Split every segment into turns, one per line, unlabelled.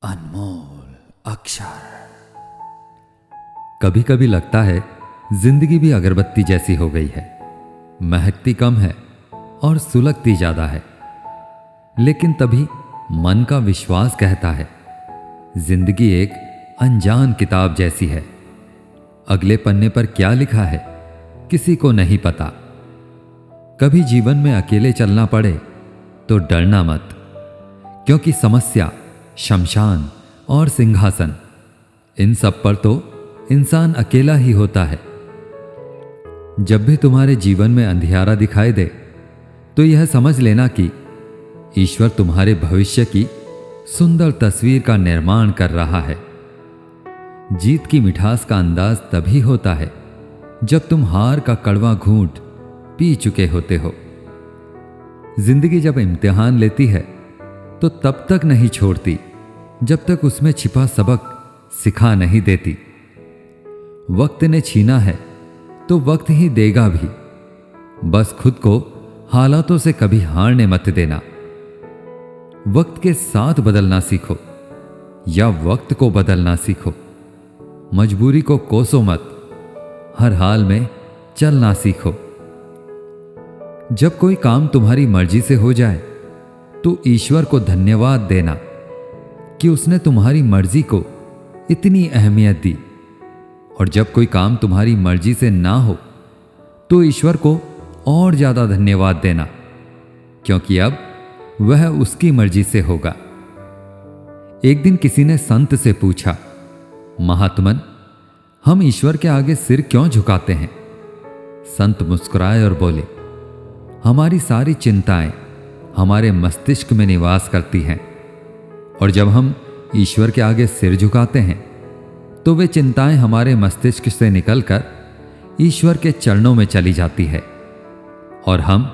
अनमोल अक्षर।
कभी कभी लगता है जिंदगी भी अगरबत्ती जैसी हो गई है, महकती कम है और सुलगती ज्यादा है। लेकिन तभी मन का विश्वास कहता है जिंदगी एक अनजान किताब जैसी है। अगले पन्ने पर क्या लिखा है किसी को नहीं पता। कभी जीवन में अकेले चलना पड़े तो डरना मत, क्योंकि समस्या, शमशान और सिंहासन, इन सब पर तो इंसान अकेला ही होता है। जब भी तुम्हारे जीवन में अंधियारा दिखाई दे तो यह समझ लेना कि ईश्वर तुम्हारे भविष्य की सुंदर तस्वीर का निर्माण कर रहा है। जीत की मिठास का अंदाज तभी होता है जब तुम हार का कड़वा घूंट पी चुके होते हो। जिंदगी जब इम्तिहान लेती है तो तब तक नहीं छोड़ती जब तक उसमें छिपा सबक सिखा नहीं देती। वक्त ने छीना है तो वक्त ही देगा भी। बस खुद को हालातों से कभी हारने मत देना। वक्त के साथ बदलना सीखो या वक्त को बदलना सीखो। मजबूरी को कोसो मत, हर हाल में चलना सीखो। जब कोई काम तुम्हारी मर्जी से हो जाए तो ईश्वर को धन्यवाद देना कि उसने तुम्हारी मर्जी को इतनी अहमियत दी। और जब कोई काम तुम्हारी मर्जी से ना हो तो ईश्वर को और ज्यादा धन्यवाद देना, क्योंकि अब वह उसकी मर्जी से होगा। एक दिन किसी ने संत से पूछा, महात्मन, हम ईश्वर के आगे सिर क्यों झुकाते हैं? संत मुस्कुराए और बोले, हमारी सारी चिंताएं हमारे मस्तिष्क में निवास करती हैं, और जब हम ईश्वर के आगे सिर झुकाते हैं तो वे चिंताएं हमारे मस्तिष्क से निकलकर ईश्वर के चरणों में चली जाती है और हम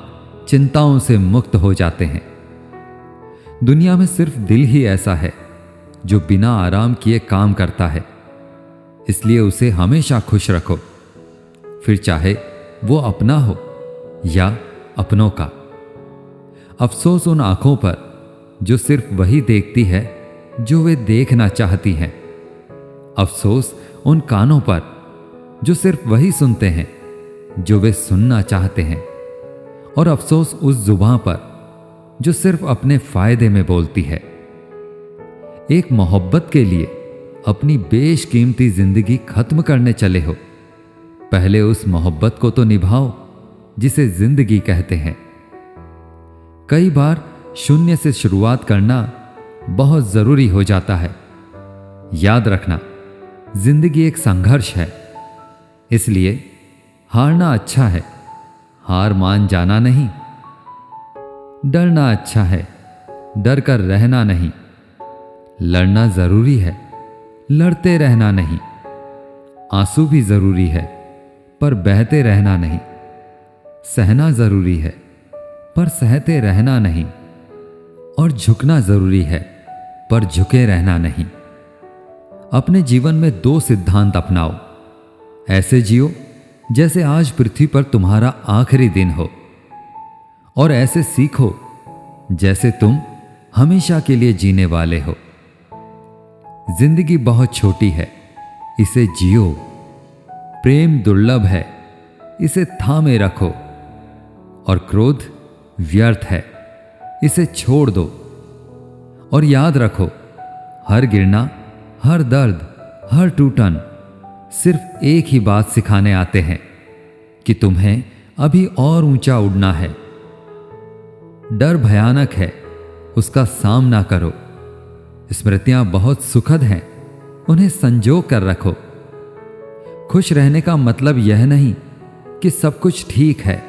चिंताओं से मुक्त हो जाते हैं। दुनिया में सिर्फ दिल ही ऐसा है जो बिना आराम किए काम करता है, इसलिए उसे हमेशा खुश रखो, फिर चाहे वो अपना हो या अपनों का। अफसोस उन आंखों पर जो सिर्फ वही देखती है जो वे देखना चाहती हैं। अफसोस उन कानों पर जो सिर्फ वही सुनते हैं जो वे सुनना चाहते हैं। और अफसोस उस जुबान पर जो सिर्फ अपने फायदे में बोलती है। एक मोहब्बत के लिए अपनी बेशकीमती जिंदगी खत्म करने चले हो, पहले उस मोहब्बत को तो निभाओ जिसे जिंदगी कहते हैं। कई बार शून्य से शुरुआत करना बहुत जरूरी हो जाता है। याद रखना, जिंदगी एक संघर्ष है, इसलिए हारना अच्छा है, हार मान जाना नहीं। डरना अच्छा है, डर कर रहना नहीं। लड़ना जरूरी है, लड़ते रहना नहीं। आंसू भी जरूरी है, पर बहते रहना नहीं। सहना जरूरी है, पर सहते रहना नहीं। और झुकना जरूरी है, पर झुके रहना नहीं। अपने जीवन में दो सिद्धांत अपनाओ। ऐसे जियो जैसे आज पृथ्वी पर तुम्हारा आखिरी दिन हो, और ऐसे सीखो जैसे तुम हमेशा के लिए जीने वाले हो। जिंदगी बहुत छोटी है, इसे जियो। प्रेम दुर्लभ है, इसे थामे रखो। और क्रोध व्यर्थ है, इसे छोड़ दो। और याद रखो, हर गिरना, हर दर्द, हर टूटन सिर्फ एक ही बात सिखाने आते हैं कि तुम्हें अभी और ऊंचा उड़ना है। डर भयानक है, उसका सामना करो। स्मृतियां बहुत सुखद हैं, उन्हें संजो कर रखो। खुश रहने का मतलब यह नहीं कि सब कुछ ठीक है,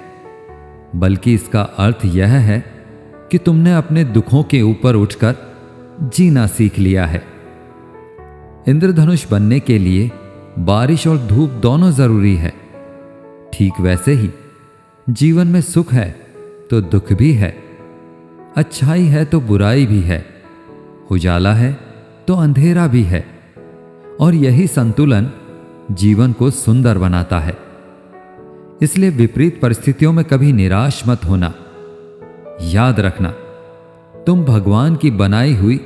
बल्कि इसका अर्थ यह है कि तुमने अपने दुखों के ऊपर उठकर जीना सीख लिया है। इंद्रधनुष बनने के लिए बारिश और धूप दोनों जरूरी है। ठीक वैसे ही जीवन में सुख है तो दुख भी है, अच्छाई है तो बुराई भी है, उजाला है तो अंधेरा भी है। और यही संतुलन जीवन को सुंदर बनाता है। इसलिए विपरीत परिस्थितियों में कभी निराश मत होना। याद रखना, तुम भगवान की बनाई हुई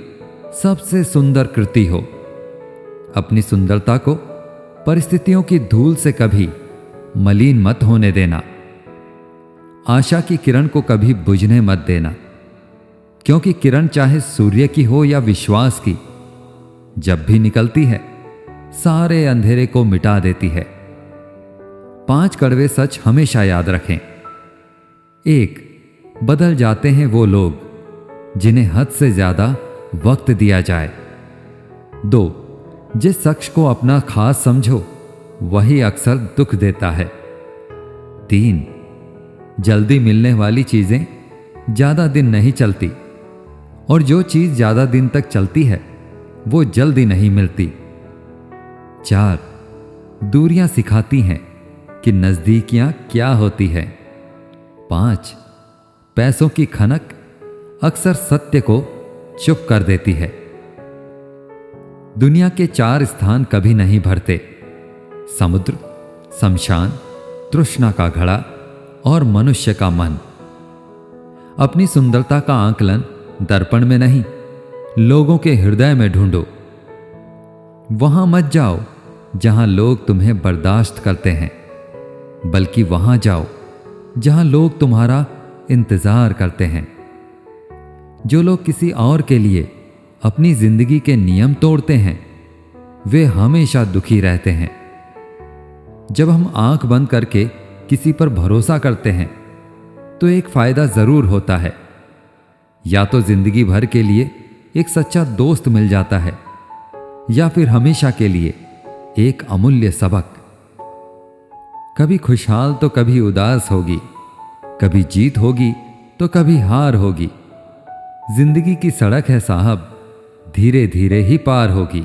सबसे सुंदर कृति हो। अपनी सुंदरता को परिस्थितियों की धूल से कभी मलिन मत होने देना। आशा की किरण को कभी बुझने मत देना, क्योंकि किरण चाहे सूर्य की हो या विश्वास की, जब भी निकलती है सारे अंधेरे को मिटा देती है। 5 कड़वे सच हमेशा याद रखें। 1. बदल जाते हैं वो लोग जिन्हें हद से ज्यादा वक्त दिया जाए। 2. जिस शख्स को अपना खास समझो वही अक्सर दुख देता है। 3. जल्दी मिलने वाली चीजें ज्यादा दिन नहीं चलती, और जो चीज ज्यादा दिन तक चलती है वो जल्दी नहीं मिलती। 4. दूरियां सिखाती हैं कि नजदीकियां क्या होती है। 5. पैसों की खनक अक्सर सत्य को चुप कर देती है। दुनिया के 4 स्थान कभी नहीं भरते: समुद्र, शमशान, तृष्णा का घड़ा और मनुष्य का मन। अपनी सुंदरता का आकलन दर्पण में नहीं, लोगों के हृदय में ढूंढो। वहां मत जाओ जहां लोग तुम्हें बर्दाश्त करते हैं, बल्कि वहां जाओ जहां लोग तुम्हारा इंतजार करते हैं। जो लोग किसी और के लिए अपनी जिंदगी के नियम तोड़ते हैं वे हमेशा दुखी रहते हैं। जब हम आंख बंद करके किसी पर भरोसा करते हैं तो एक फायदा जरूर होता है, या तो जिंदगी भर के लिए एक सच्चा दोस्त मिल जाता है, या फिर हमेशा के लिए एक अमूल्य सबक। कभी खुशहाल तो कभी उदास होगी, कभी जीत होगी तो कभी हार होगी। जिंदगी की सड़क है साहब, धीरे धीरे ही पार होगी।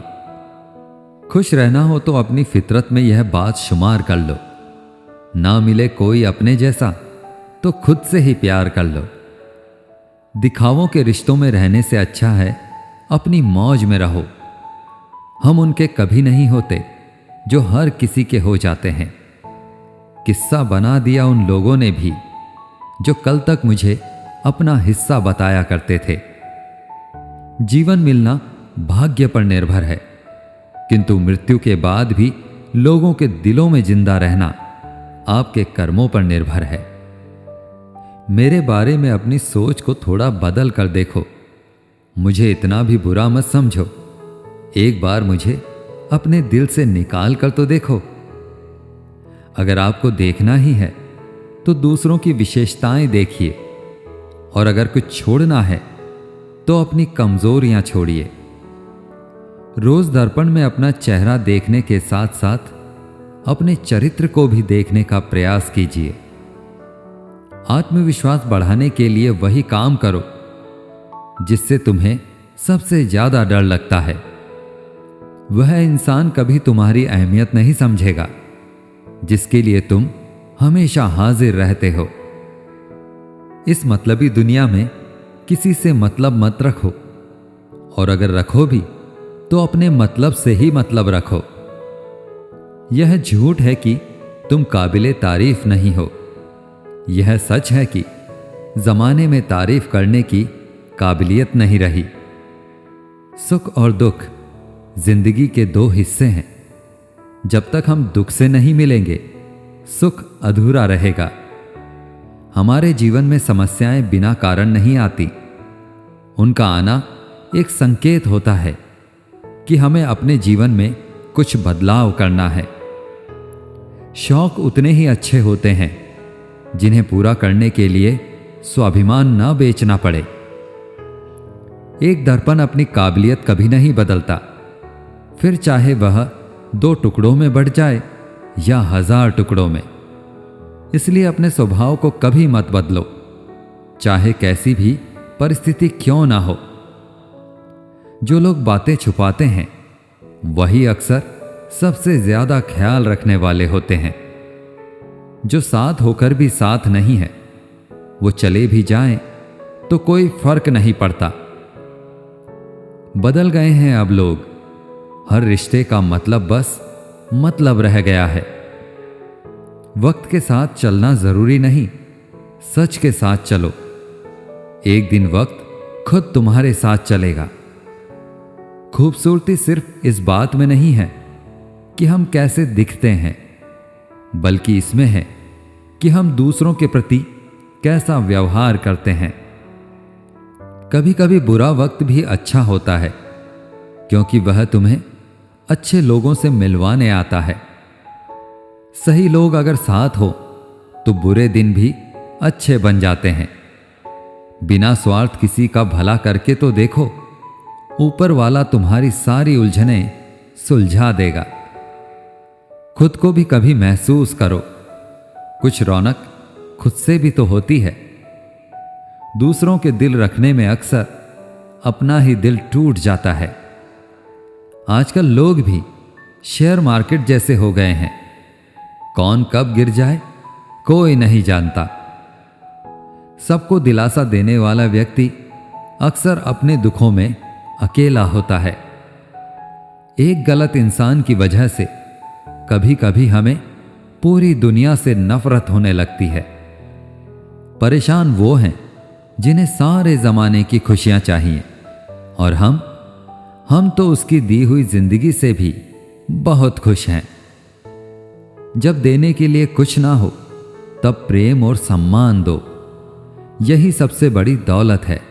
खुश रहना हो तो अपनी फितरत में यह बात शुमार कर लो, ना मिले कोई अपने जैसा तो खुद से ही प्यार कर लो। दिखावों के रिश्तों में रहने से अच्छा है अपनी मौज में रहो। हम उनके कभी नहीं होते जो हर किसी के हो जाते हैं। किस्सा बना दिया उन लोगों ने भी जो कल तक मुझे अपना हिस्सा बताया करते थे। जीवन मिलना भाग्य पर निर्भर है, किंतु मृत्यु के बाद भी लोगों के दिलों में जिंदा रहना आपके कर्मों पर निर्भर है। मेरे बारे में अपनी सोच को थोड़ा बदल कर देखो। मुझे इतना भी बुरा मत समझो। एक बार मुझे अपने दिल से निकाल कर तो देखो। अगर आपको देखना ही है तो दूसरों की विशेषताएं देखिए, और अगर कुछ छोड़ना है तो अपनी कमजोरियां छोड़िए। रोज दर्पण में अपना चेहरा देखने के साथ साथ अपने चरित्र को भी देखने का प्रयास कीजिए। आत्मविश्वास बढ़ाने के लिए वही काम करो जिससे तुम्हें सबसे ज्यादा डर लगता है। वह इंसान कभी तुम्हारी अहमियत नहीं समझेगा जिसके लिए तुम हमेशा हाजिर रहते हो। इस मतलबी दुनिया में किसी से मतलब मत रखो, और अगर रखो भी तो अपने मतलब से ही मतलब रखो। यह झूठ है कि तुम काबिले तारीफ नहीं हो। यह सच है कि जमाने में तारीफ करने की काबिलियत नहीं रही। सुख और दुख जिंदगी के 2 हिस्से हैं। जब तक हम दुख से नहीं मिलेंगे सुख अधूरा रहेगा। हमारे जीवन में समस्याएं बिना कारण नहीं आती। उनका आना एक संकेत होता है कि हमें अपने जीवन में कुछ बदलाव करना है। शौक उतने ही अच्छे होते हैं जिन्हें पूरा करने के लिए स्वाभिमान न बेचना पड़े। एक दर्पण अपनी काबिलियत कभी नहीं बदलता, फिर चाहे वह 2 टुकड़ों में बढ़ जाए या 1000 टुकड़ों में। इसलिए अपने स्वभाव को कभी मत बदलो, चाहे कैसी भी परिस्थिति क्यों ना हो। जो लोग बातें छुपाते हैं वही अक्सर सबसे ज्यादा ख्याल रखने वाले होते हैं। जो साथ होकर भी साथ नहीं है वो चले भी जाएं तो कोई फर्क नहीं पड़ता। बदल गए हैं अब लोग। हर रिश्ते का मतलब बस मतलब रह गया है। वक्त के साथ चलना जरूरी नहीं, सच के साथ चलो। एक दिन वक्त खुद तुम्हारे साथ चलेगा। खूबसूरती सिर्फ इस बात में नहीं है कि हम कैसे दिखते हैं, बल्कि इसमें है कि हम दूसरों के प्रति कैसा व्यवहार करते हैं। कभी कभी बुरा वक्त भी अच्छा होता है, क्योंकि वह तुम्हें अच्छे लोगों से मिलवाने आता है। सही लोग अगर साथ हो तो बुरे दिन भी अच्छे बन जाते हैं। बिना स्वार्थ किसी का भला करके तो देखो, ऊपर वाला तुम्हारी सारी उलझनें सुलझा देगा। खुद को भी कभी महसूस करो, कुछ रौनक खुद से भी तो होती है। दूसरों के दिल रखने में अक्सर अपना ही दिल टूट जाता है। आजकल लोग भी शेयर मार्केट जैसे हो गए हैं, कौन कब गिर जाए कोई नहीं जानता। सबको दिलासा देने वाला व्यक्ति अक्सर अपने दुखों में अकेला होता है। एक गलत इंसान की वजह से कभी कभी हमें पूरी दुनिया से नफरत होने लगती है। परेशान वो हैं जिन्हें सारे जमाने की खुशियां चाहिए, और हम तो उसकी दी हुई जिंदगी से भी बहुत खुश हैं। जब देने के लिए कुछ ना हो तब प्रेम और सम्मान दो, यही सबसे बड़ी दौलत है।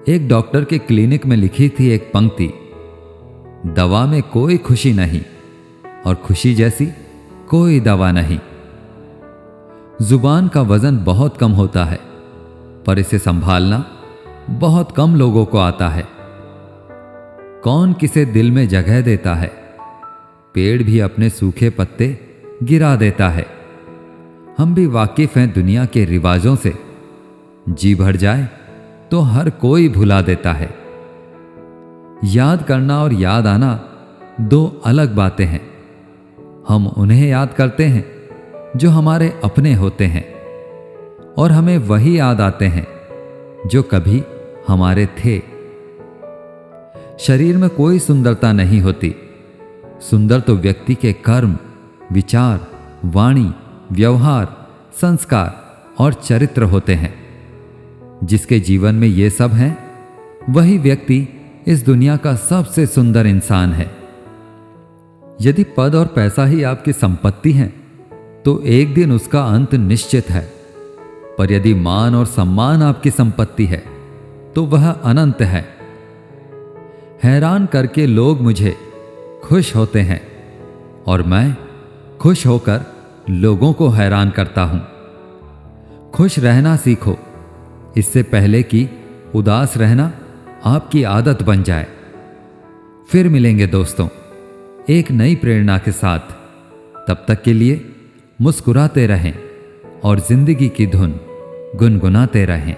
एक डॉक्टर के क्लिनिक में लिखी थी एक पंक्ति, दवा में कोई खुशी नहीं और खुशी जैसी कोई दवा नहीं। जुबान का वजन बहुत कम होता है, पर इसे संभालना बहुत कम लोगों को आता है। कौन किसे दिल में जगह देता है? पेड़ भी अपने सूखे पत्ते गिरा देता है। हम भी वाकिफ हैं दुनिया के रिवाजों से। जी भर जाए तो हर कोई भुला देता है। याद करना और याद आना दो अलग बातें हैं। हम उन्हें याद करते हैं जो हमारे अपने होते हैं, और हमें वही याद आते हैं जो कभी हमारे थे। शरीर में कोई सुंदरता नहीं होती, सुंदर तो व्यक्ति के कर्म, विचार, वाणी, व्यवहार, संस्कार और चरित्र होते हैं। जिसके जीवन में ये सब हैं, वही व्यक्ति इस दुनिया का सबसे सुंदर इंसान है। यदि पद और पैसा ही आपकी संपत्ति है तो एक दिन उसका अंत निश्चित है, पर यदि मान और सम्मान आपकी संपत्ति है तो वह अनंत है। हैरान करके लोग मुझे खुश होते हैं, और मैं खुश होकर लोगों को हैरान करता हूं। खुश रहना सीखो, इससे पहले कि उदास रहना आपकी आदत बन जाए। फिर मिलेंगे दोस्तों एक नई प्रेरणा के साथ। तब तक के लिए मुस्कुराते रहें और जिंदगी की धुन गुनगुनाते रहें।